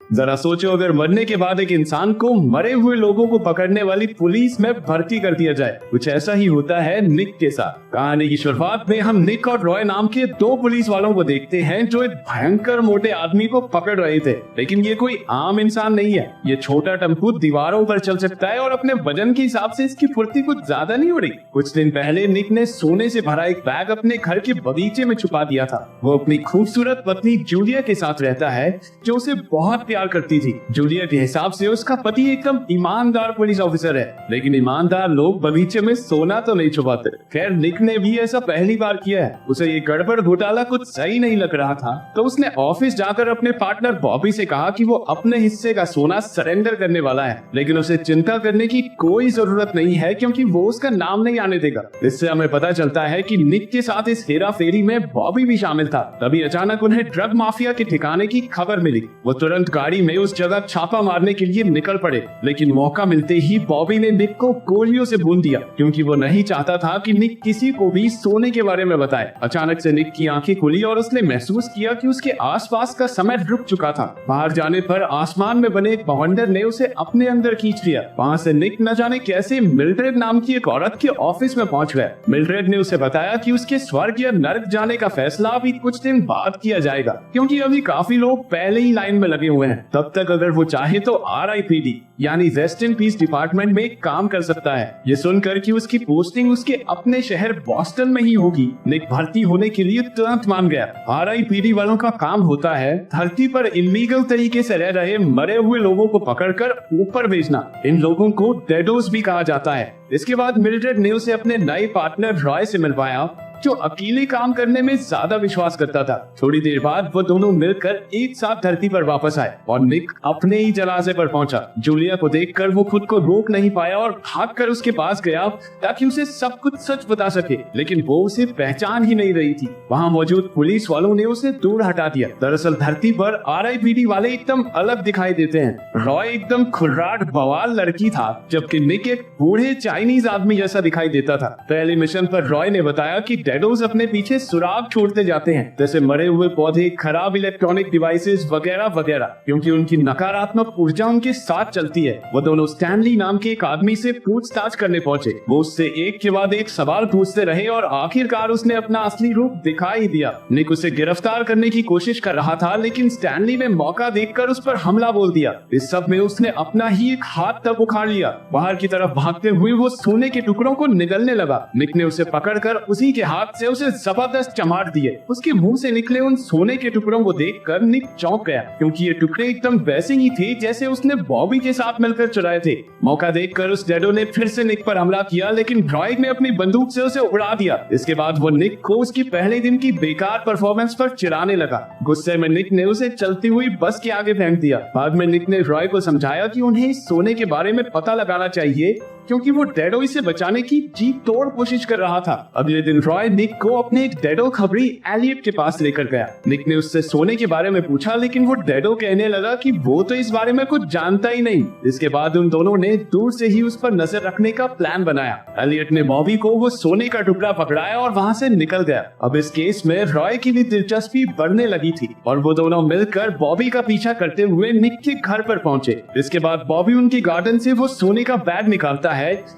जरा सोचो, अगर मरने के बाद एक इंसान को मरे हुए लोगों को पकड़ने वाली पुलिस में भर्ती कर दिया जाए। कुछ ऐसा ही होता है निक के साथ। कहानी की शुरुआत में हम निक और रॉय नाम के दो पुलिस वालों को देखते हैं जो एक भयंकर मोटे आदमी को पकड़ रहे थे। लेकिन ये कोई आम इंसान नहीं है। ये छोटा टम्पू दीवारों पर चल सकता है और अपने वजन के हिसाब से इसकी फुर्ती कुछ ज्यादा नहीं हो रही। कुछ दिन पहले निक ने सोने से भरा एक बैग अपने घर के बगीचे में छुपा दिया था। वो अपनी खूबसूरत पत्नी जूलिया के साथ रहता है जो उसे बहुत प्यार करती थी। जूलिया के हिसाब से उसका पति एकदम ईमानदार पुलिस ऑफिसर है, लेकिन ईमानदार लोग बगीचे में सोना तो नहीं छुपाते। खैर निक ने भी ऐसा पहली बार किया है। उसे ये गड़बड़ घोटाला कुछ सही नहीं लग रहा था, तो उसने ऑफिस जाकर अपने पार्टनर बॉबी से कहा कि वो अपने हिस्से का सोना सरेंडर करने वाला है, लेकिन उसे चिंता करने की कोई जरूरत नहीं है क्योंकि वो उसका नाम नहीं आने देगा। इससे हमें पता चलता है कि निक के साथ इस हेरा फेरी में बॉबी भी शामिल था। तभी अचानक उन्हें ड्रग माफिया के ठिकाने की खबर मिली। वो तुरंत गाड़ी में उस जगह छापा मारने के लिए निकल पड़े, लेकिन मौका मिलते ही बॉबी ने निक को गोलियों से भून दिया क्योंकि वो नहीं चाहता था कि निक किसी को भी सोने के बारे में बताए। अचानक से निक की आंखें खुली और उसने महसूस किया कि उसके आसपास का समय रुक चुका था। बाहर जाने पर आसमान में बने एक बवंडर ने उसे अपने अंदर खींच लिया। वहाँ से निक न जाने कैसे मिल्ड्रेड नाम की एक औरत के ऑफिस में पहुंच गया। मिल्ड्रेड ने उसे बताया कि उसके स्वर्ग या नर्क जाने का फैसला अभी कुछ दिन बाद किया जाएगा क्योंकि अभी काफी लोग पहले ही लाइन में लगे हुए हैं। तब तक अगर वो चाहे तो RIPD यानी रेस्ट इन पीस डिपार्टमेंट में काम कर सकता है। ये सुनकर कि उसकी पोस्टिंग उसके अपने शहर बॉस्टन में ही होगी, निक भर्ती होने के लिए तुरंत मान गया। RIPD वालों का काम होता है धरती पर इलीगल तरीके से रह रहे मरे हुए लोगों को पकड़कर ऊपर भेजना। इन लोगों को डेडोस भी कहा जाता है। इसके बाद मिल्ड्रेड ने उसे अपने नए पार्टनर रॉय से मिलवाया जो अकेले काम करने में ज्यादा विश्वास करता था। थोड़ी देर बाद वो दोनों मिलकर एक साथ धरती पर वापस आए और निक अपने ही जनाजे पर पहुंचा। जूलिया को देखकर वो खुद को रोक नहीं पाया और भागकर उसके पास गया ताकि उसे सब कुछ सच बता सके, लेकिन वो उसे पहचान ही नहीं रही थी। वहाँ मौजूद पुलिस वालों ने उसे दूर हटा दिया। दरअसल धरती पर RIPD वाले एकदम अलग दिखाई देते हैं। रॉय एकदम खुर्राट बवाल लड़की था, जबकि निक एक बूढ़े चाइनीज आदमी जैसा दिखाई देता था। पहले मिशन पर रॉय ने बताया कि डेडोस अपने पीछे सुराग छोड़ते जाते हैं, जैसे मरे हुए पौधे, खराब इलेक्ट्रॉनिक डिवाइसेस वगैरह वगैरह, क्योंकि उनकी नकारात्मक ऊर्जा उनके साथ चलती है। वो दोनों स्टैनली नाम के एक आदमी से पूछताछ करने पहुंचे। वो उससे एक के बाद एक सवाल पूछते रहे और आखिरकार उसने अपना असली रूप दिखा ही दिया। निक उसे गिरफ्तार करने की कोशिश कर रहा था, लेकिन स्टैनली ने मौका देखकर उस पर हमला बोल दिया। इस सब में उसने अपना ही एक हाथ तक उखाड़ लिया। बाहर की तरफ भागते हुए वो सोने के टुकड़ों को निगलने लगा। निक ने उसे पकड़कर उसी के हाथ से उसे जबरदस्त चमाट दिए। उसके मुंह से निकले उन सोने के टुकड़ों को देखकर निक चौंक गया क्योंकि ये टुकड़े एकदम वैसे ही थे जैसे उसने बॉबी के साथ मिलकर चुराए थे। मौका देखकर उस डेडो ने फिर से निक पर हमला किया, लेकिन रॉय ने अपनी बंदूक से उसे उड़ा दिया। इसके बाद वो निक को उसकी पहले दिन की बेकार परफॉर्मेंस पर चिढ़ाने लगा। गुस्से में निक ने उसे चलती हुई बस के आगे फेंक दिया। बाद में निक ने रॉय को समझाया कि उन्हें इस सोने के बारे में पता लगाना चाहिए क्योंकि वो डेडो इसे बचाने की जी तोड़ कोशिश कर रहा था। अगले दिन रॉय निक को अपने एक डेडो खबरी एलियट के पास लेकर गया। निक ने उससे सोने के बारे में पूछा, लेकिन वो डेडो कहने लगा कि वो तो इस बारे में कुछ जानता ही नहीं। इसके बाद उन दोनों ने दूर से ही उस पर नजर रखने का प्लान बनाया। एलियट ने बॉबी को वो सोने का टुकड़ा पकड़ाया और वहाँ से निकल गया। अब इस केस में रॉय की भी दिलचस्पी बढ़ने लगी थी और वो दोनों मिलकर बॉबी का पीछा करते हुए निक के घर पर पहुंचे। इसके बाद बॉबी उनकी गार्डन से वो सोने का बैग निकालता है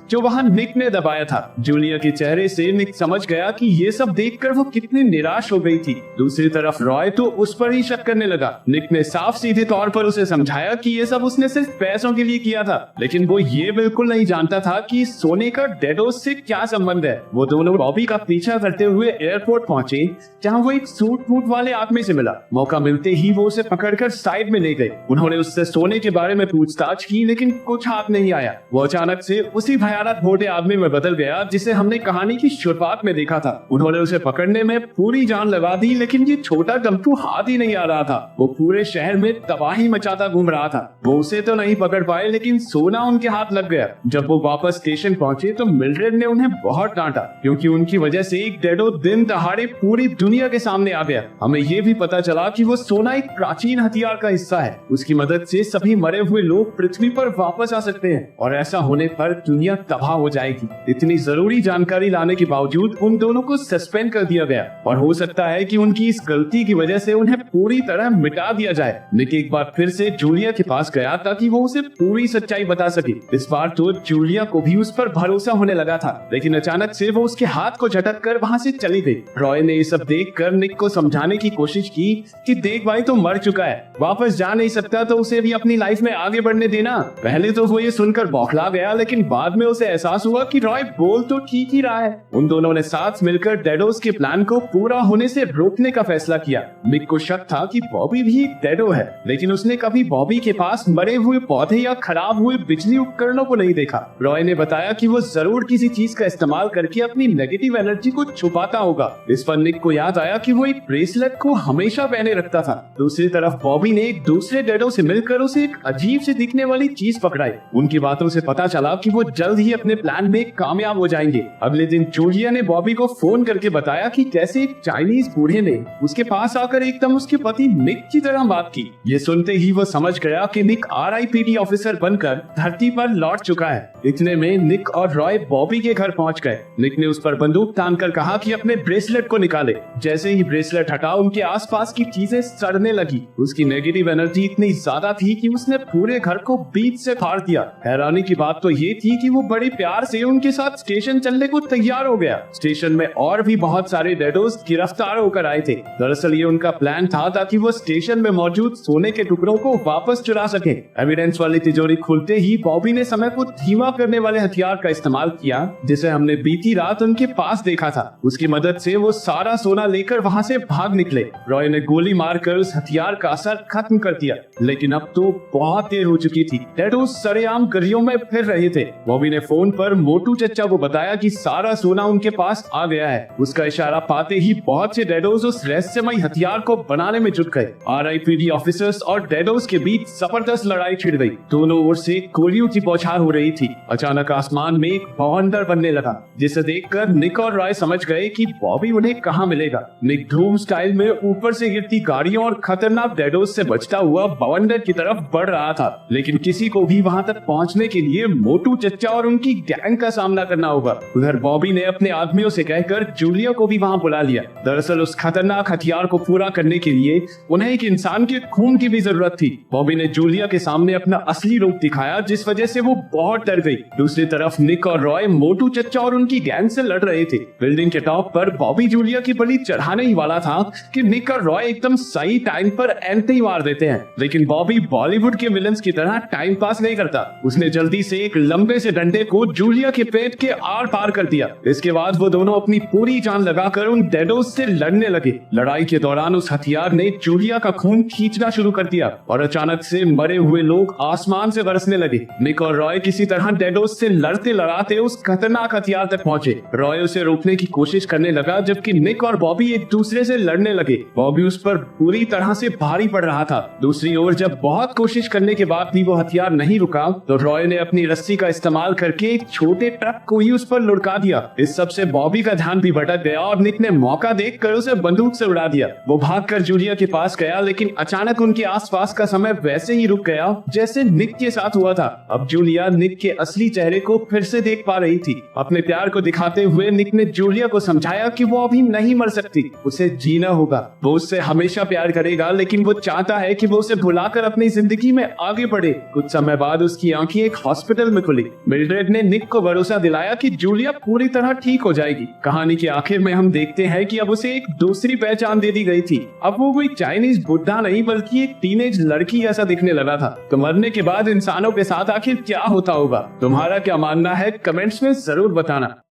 जो वहाँ निक ने दबाया था। जूलिया के चेहरे से निक समझ गया कि ये सब देखकर वो कितनी निराश हो गई थी। दूसरी तरफ रॉय तो उस पर ही शक करने लगा। निक ने साफ सीधे तौर पर उसे समझाया कि ये सब उसने सिर्फ पैसों के लिए किया था, लेकिन वो ये बिल्कुल नहीं जानता था कि सोने का डेडोस से क्या संबंध है। वो दोनों बॉबी का पीछा करते हुए एयरपोर्ट पहुंचे जहां वो एक सूट बूट वाले आदमी से मिला। मौका मिलते ही वो उसे पकड़कर साइड में ले गए। उन्होंने उससे सोने के बारे में पूछताछ की, लेकिन कुछ हाथ नहीं आया। वो अचानक से उसी भयानक मोटे आदमी में बदल गया जिसे हमने कहानी की शुरुआत में देखा था। उन्होंने उसे पकड़ने में पूरी जान लगा दी, लेकिन ये छोटा गंतु हाथ ही नहीं आ रहा था। वो पूरे शहर में तबाही मचाता घूम रहा था। वो उसे तो नहीं पकड़ पाए, लेकिन सोना उनके हाथ लग गया। जब वो वापस स्टेशन पहुंचे तो मिल्ड्रेड ने उन्हें बहुत डांटा क्योंकि उनकी वजह से एक डेडो दिन दहाड़े पूरी दुनिया के सामने आ गया। हमें ये भी पता चला कि वो सोना एक प्राचीन हथियार का हिस्सा है। उसकी मदद से सभी मरे हुए लोग पृथ्वी पर वापस आ सकते हैं और ऐसा होने पर पर दुनिया तबाह हो जाएगी। इतनी जरूरी जानकारी लाने के बावजूद उन दोनों को सस्पेंड कर दिया गया और हो सकता है कि उनकी इस गलती की वजह से उन्हें पूरी तरह मिटा दिया जाए। निक एक बार फिर से जूलिया के पास गया ताकि वो उसे पूरी सच्चाई बता सके। इस बार तो जूलिया को भी उस पर भरोसा होने लगा था, लेकिन अचानक से वो उसके हाथ को झटक कर वहाँ से चली गई। रॉय ने ये सब देखकर निक को समझाने की कोशिश की कि देख भाई, तो मर चुका है, वापस जा नहीं सकता, तो उसे भी अपनी लाइफ में आगे बढ़ने देना। पहले तो वो ये सुनकर बौखला गया, लेकिन बाद में उसे एहसास हुआ कि रॉय बोल तो ठीक ही रहा है। उन दोनों ने साथ मिलकर डेडोस के प्लान को पूरा होने से रोकने का फैसला किया। निक को शक था कि बॉबी भी एक डेडो है, लेकिन उसने कभी बॉबी के पास मरे हुए पौधे या खराब हुए बिजली उपकरणों को नहीं देखा। रॉय ने बताया कि वो जरूर किसी चीज का इस्तेमाल करके अपनी नेगेटिव एनर्जी को छुपाता होगा। इस पर निक को याद आया कि वो एक ब्रेसलेट को हमेशा पहने रखता था। दूसरी तरफ बॉबी ने एक दूसरे डेडो से मिलकर उसे एक अजीब से दिखने वाली चीज पकड़ाई। उनकी बातों से पता चला कि वो जल्द ही अपने प्लान में कामयाब हो जाएंगे। अगले दिन जूलिया ने बॉबी को फोन करके बताया कि कैसे एक चाइनीज बूढ़े ने उसके पास आकर एकदम उसके पति निक की तरह बात की। ये सुनते ही वो समझ गया कि निक RIPD ऑफिसर बनकर धरती पर लौट चुका है। इतने में निक और रॉय बॉबी के घर पहुंच गए। निक ने उस पर बंदूक तानकर कहा कि अपने ब्रेसलेट को निकाले। जैसे ही ब्रेसलेट हटा, उनके आसपास की चीजें सड़ने लगी। उसकी नेगेटिव एनर्जी इतनी ज्यादा थी कि उसने पूरे घर को बीच से फाड़ दिया। हैरानी की बात तो ये थी कि वो बड़े प्यार से उनके साथ स्टेशन चलने को तैयार हो गया। स्टेशन में और भी बहुत सारे डेडोस गिरफ्तार होकर आए थे। दरअसल ये उनका प्लान था ताकि वो स्टेशन में मौजूद सोने के टुकड़ों को वापस चुरा सके। एविडेंस वाली तिजोरी खुलते ही बॉबी ने समय को धीमा करने वाले हथियार का इस्तेमाल किया, जिसे हमने बीती रात उनके पास देखा था। उसकी मदद से वो सारा सोना लेकर वहाँ से भाग निकले। रॉय ने गोली मारकर उस हथियार का असर खत्म कर दिया, लेकिन अब तो बहुत देर हो चुकी थी। डेडोस सरेआम गलियों में फिर रहे थे। बॉबी ने फोन पर मोटू चचा को बताया कि सारा सोना उनके पास आ गया है। उसका इशारा पाते ही बहुत से डेडोस उस रहस्यमय हथियार को बनाने में जुट गए। RIPD ऑफिसर्स और डेडोस के बीच जबरदस्त लड़ाई छिड़ गई। दोनों ओर से गोलियों की बौछार हो रही थी। अचानक आसमान में एक बवंडर बनने लगा, जिसे देखकर निक और रॉय समझ गए कि बॉबी उन्हें कहाँ मिलेगा। निक धूम स्टाइल में ऊपर से गिरती गाड़ियों और खतरनाक डेडोस से बचता हुआ बवंडर की तरफ बढ़ रहा था, लेकिन किसी को भी वहाँ तक पहुँचने के लिए मोटू चचा और उनकी गैंग का सामना करना होगा। उधर बॉबी ने अपने आदमियों से कहकर जूलिया को भी वहाँ बुला लिया। दरअसल उस खतरनाक हथियार को पूरा करने के लिए उन्हें एक इंसान के खून की भी जरूरत थी। बॉबी ने जूलिया के सामने अपना असली रूप दिखाया, जिस वजह से वो बहुत डर गई। दूसरी तरफ निक और रॉय मोटू चचा और उनकी गैंग से लड़ रहे थे। बिल्डिंग के टॉप पर बॉबी जूलिया की बलि चढ़ाने ही वाला था कि निक और रॉय एकदम सही टाइम पर एंटी मार देते हैं। लेकिन बॉबी बॉलीवुड के विलन्स की तरह टाइम पास नहीं करता। उसने जल्दी से एक लंबे से डंडे को जूलिया के पेट के आर पार कर दिया। इसके बाद वो दोनों अपनी पूरी जान लगाकर उन डेडोस से लड़ने लगे। लड़ाई के दौरान उस हथियार ने जूलिया का खून खींचना शुरू कर दिया और अचानक से मरे हुए लोग आसमान से बरसने लगे। निक और रॉय किसी तरह डेडोस से लड़ते लड़ाते उस खतरनाक हथियार तक पहुंचे। रॉय उसे रोकने की कोशिश करने लगा, जबकि निक और बॉबी एक दूसरे से लड़ने लगे। बॉबी उस पर पूरी तरह से भारी पड़ रहा था। दूसरी ओर जब बहुत कोशिश करने के बाद भी वो हथियार नहीं रुका, तो रॉय ने अपनी रस्सी का इस्तेमाल करके एक छोटे ट्रक को ही उस पर लुढ़का दिया। इस सब से बॉबी का ध्यान भी भटक गया और निक ने मौका देखकर उसे बंदूक से उड़ा दिया। वो भागकर जूलिया के पास गया, लेकिन अचानक उनके आसपास का समय वैसे ही रुक गया जैसे निक के साथ हुआ था। अब जूलिया निक के असली चेहरे को फिर से देख पा रही थी। अपने प्यार को दिखाते हुए निक ने जूलिया को समझाया कि वो अभी नहीं मर सकती, उसे जीना होगा। वो उससे हमेशा प्यार करेगा, लेकिन वो चाहता है कि वो उसे भुलाकर अपनी जिंदगी में आगे बढ़े। कुछ समय बाद उसकी आंखें एक हॉस्पिटल में खुली। मिल्ड्रेड ने निक को भरोसा दिलाया कि जूलिया पूरी तरह ठीक हो जाएगी। कहानी के आखिर में हम देखते हैं कि अब उसे एक दूसरी पहचान दे दी गई थी। अब वो कोई चाइनीज बुड्ढा नहीं, बल्कि एक टीनेज लड़की ऐसा दिखने लगा था। तो मरने के बाद इंसानों के साथ आखिर क्या होता होगा? तुम्हारा क्या मानना है? कमेंट्स में जरूर बताना।